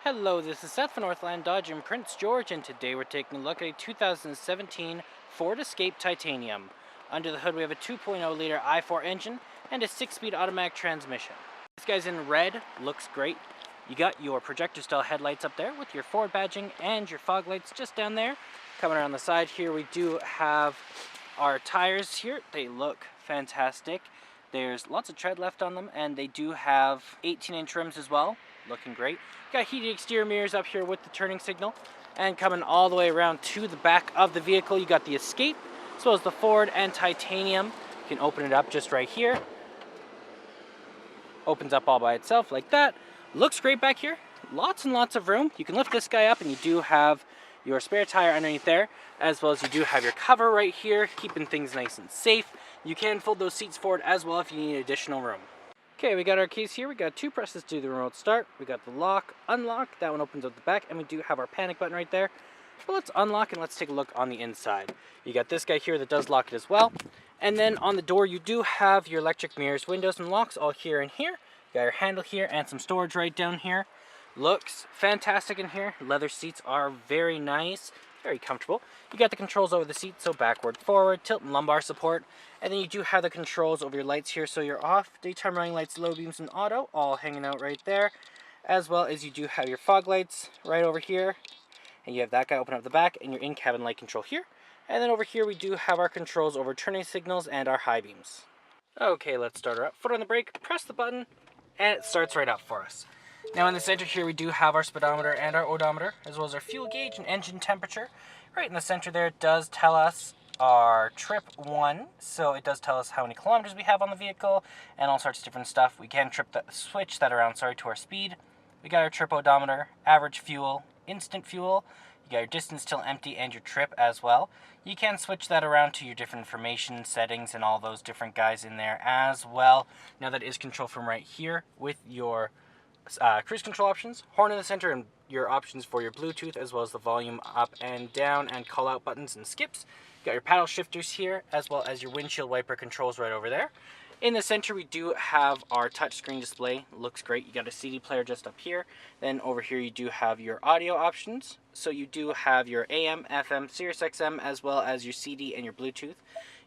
Hello, this is Seth from Northland Dodge in Prince George, and today we're taking a look at a 2017 Ford Escape Titanium. Under the hood we have a 2.0 liter i4 engine and a 6-speed automatic transmission. This guy's in red, looks great. You got your projector style headlights up there with your Ford badging and your fog lights just down there. Coming around the side here we do have our tires here. They look fantastic. There's lots of tread left on them, and they do have 18-inch rims as well. Looking great. Got heated exterior mirrors up here with the turning signal, and coming all the way around to the back of the vehicle you got the Escape as well as the Ford and Titanium. You can open it up just right here. Opens up all by itself like that. Looks great back here. Lots and lots of room. You can lift this guy up, and you do have your spare tire underneath there, as well as you do have your cover right here, keeping things nice and safe. You can fold those seats forward as well if you need additional room. Okay, we got our keys here. We got two presses to do the remote start. We got the lock, unlock. That one opens up the back, and we do have our panic button right there. But let's unlock and let's take a look on the inside. You got this guy here that does lock it as well. And then on the door, you do have your electric mirrors, windows, and locks all here and here. You got your handle here and some storage right down here. Looks fantastic in here. Leather seats are very nice, very comfortable. You got the controls over the seat, so backward, forward, tilt, and lumbar support. And then you do have the controls over your lights here, so your off, daytime running lights, low beams, and auto, all hanging out right there. As well as you do have your fog lights right over here. And you have that guy open up the back, and your in-cabin light control here. And then over here we do have our controls over turning signals and our high beams. Okay, let's start her up. Foot on the brake, press the button, and it starts right up for us. Now in the center here we do have our speedometer and our odometer, as well as our fuel gauge and engine temperature. Right in the center there it does tell us our trip 1, so it does tell us how many kilometers we have on the vehicle and all sorts of different stuff. We can switch that around to our speed. We got our trip odometer, average fuel, instant fuel. You got your distance till empty and your trip as well. You can switch that around to your different information settings and all those different guys in there as well. Now that is controlled from right here with your cruise control options, horn in the center, and your options for your Bluetooth, as well as the volume up and down and call out buttons and skips. You got your paddle shifters here, as well as your windshield wiper controls right over there. In the center we do have our touchscreen display. Looks great. You got a CD player just up here. Then over here you do have your audio options. So you do have your AM, FM, Sirius XM, as well as your CD and your Bluetooth.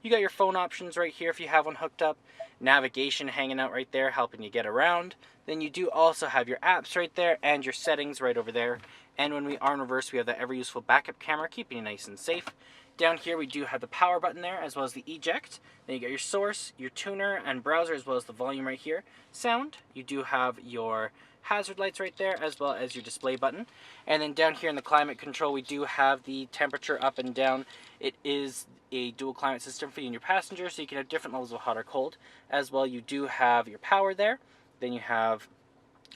You got your phone options right here if you have one hooked up. Navigation hanging out right there, helping you get around. Then you do also have your apps right there and your settings right over there. And when we are in reverse, we have the ever useful backup camera, keeping you nice and safe. Down here we do have the power button there, as well as the eject. Then you got your source, your tuner and browser, as well as the volume right here. Sound, you do have your hazard lights right there, as well as your display button. And then down here in the climate control we do have the temperature up and down. It is a dual climate system for you and your passenger, so you can have different levels of hot or cold. As well, you do have your power there. Then you have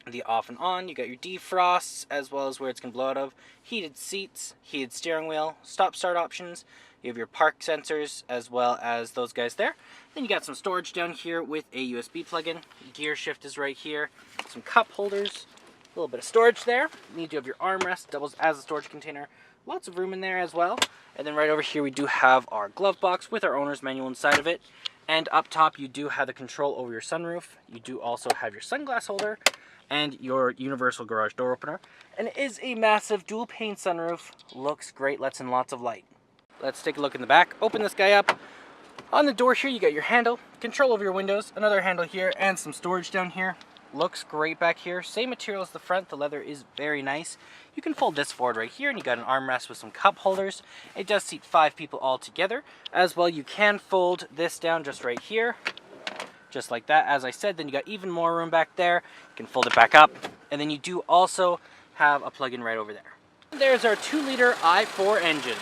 the off and on. You got your defrosts, as well as where it's going to blow out of, heated seats, heated steering wheel, stop start options. You have your park sensors, as well as those guys there. Then you got some storage down here with a USB plug-in. Gear shift is right here. Some cup holders, a little bit of storage there. You do have your armrest, doubles as a storage container. Lots of room in there as well. And then right over here we do have our glove box with our owner's manual inside of it. And up top you do have the control over your sunroof. You do also have your sunglass holder and your universal garage door opener. And it is a massive dual pane sunroof. Looks great, lets in lots of light. Let's take a look in the back. Open this guy up. On the door here you got your handle, control over your windows, another handle here, and some storage down here. Looks great back here. Same material as the front. The leather is very nice. You can fold this forward right here, and you got an armrest with some cup holders. It does seat 5 people all together. As well, you can fold this down just right here, just like that. As I said, then you got even more room back there. You can fold it back up, and then you do also have a plug-in right over there. There's our 2-liter i4 engine.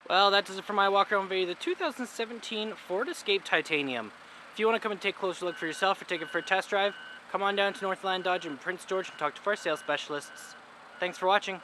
Well, that does it for my walk around video, the 2017 Ford Escape Titanium. If you want to come and take a closer look for yourself or take it for a test drive, come on down to Northland Dodge in Prince George and talk to our sales specialists. Thanks for watching.